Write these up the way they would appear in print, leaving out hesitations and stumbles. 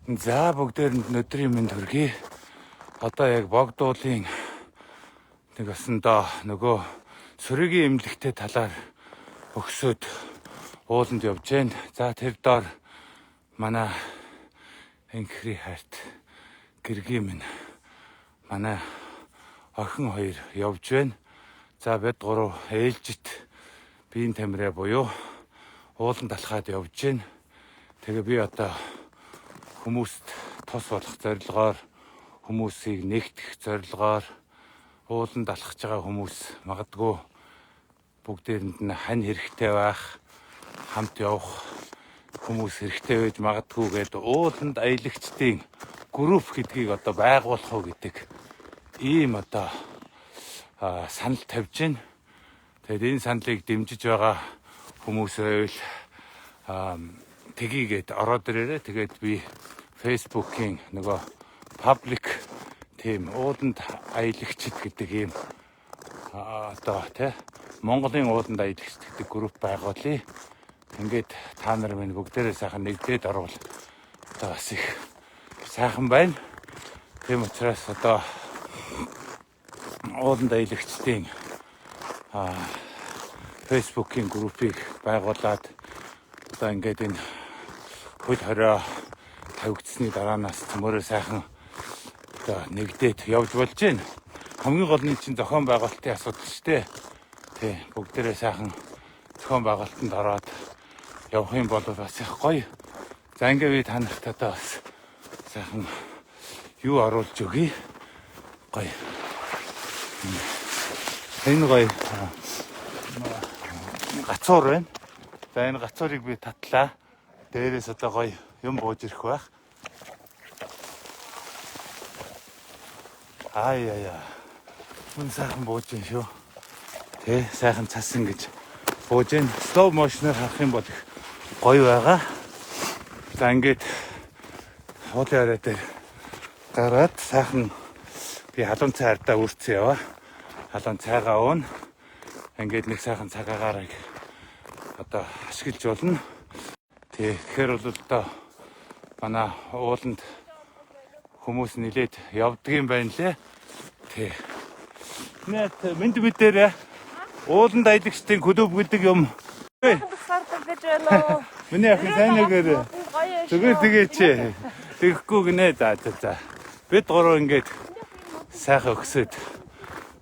За бүгдээрэнд өдрийн мэнд хүргэе. Одоо яг богдуулын нэг басандаа нөгөө сүргийн эмнэлэгтэй талаар өгсөд ууланд явж байна. За тэр доор манай Энхри хайрт гэргийн минь манай охин хоёр явж байна. За бид гурав ээлжит биеийн тамираа буюу ууланд алхаад явж байна. Тэгээ би одоо хүмүүст тус болох зорилгоор, хүмүүсийг нэгтгэх зорилгоор ууланд алхаж байгаа хүмүүс магадгүй бүгдээрэнд нь хань хэрэгтэй байх, хамт явах хүмүүс хэрэгтэй байж магадгүй гэдэг ууланд аялагчдын групп гэдгийг одоо байгуулах уу гэдэг ийм одоо санал тавьж байна. Тэгээд энэ саналыг дэмжиж байгаа хүмүүсээ л тгийгээд ороод ирээрээ. Тэгээд би Facebook-ийн нөгөө паблик тийм ууланд аялагчид гэдэг ийм одоо тий Монголын ууланд аялагчид гэдэг групп байгуулъя. Ингээд та нар минь бүгдээрээ сайхан нэгдээд орвол одоо бас их сайхан байна. Тийм учраас одоо ууланд аялагчдын Facebook-ийн группийг байгуулад одоо ингээд энэ хөл хорой тавигдсны дараанаас цөмөрөө сайхан одоо нэгдээд явж болж байна. Хамгийн гол нь чинь зохион байгуулалтын асуудал шүү дээ. Тий, бүгдээрээ сайхан зохион байгуулалтанд ороод явах юм бол бас их гоё. За ингээд би та нарт одоо бас сайхан юу оруулж өгье. Гоё. Энэ гоё гацуур байна. За энэ гацуурыг би татлаа. Дээрээс одоо гоё юм бууж ирэх байх. Яа. Мөн сайхан бууж ин шүү. Тэ сайхан цас ингэж бууж ин. Slow motion-аар харах юм бол их гоё байгаа. За ингээд хуулийн арай дээр гараад сайхан би халуун цай ардаа үрцэн яваа. Халуун цайгаа уун. Ингээд нэг сайхан цагаагаар одоо ашиглаж болно. Тэгэхээр бол одоо манай ууланд хүмүүс нилээд явдаг юм байна лээ. Тий. Мэд мэдээрээ ууланд аялагчдын клуб гэдэг юм. Миний ах сайн нэгээр зүгээр тэгээч. Тэгэхгүй гинэ за. Бид гурав ингээд сайхан өгсөд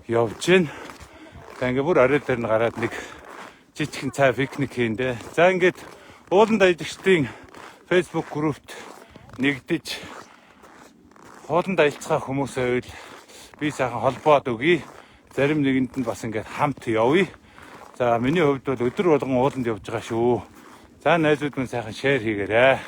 явж гин. За ингээд бүр орой дээр нь гараад нэг жижигхэн цай пикник хийндэ. За ингээд ууланд аялагчдын Facebook группт нэгдэж ууланд аялцгаа хүмүүсээ би сайхан холбоод өгье. Зарим нэгэнд нь бас ингээд хамт явъя. За миний хувьд бол өдөр болгон ууланд явж байгаа шүү. За найзууд минь сайхан шеэр хийгээрэй.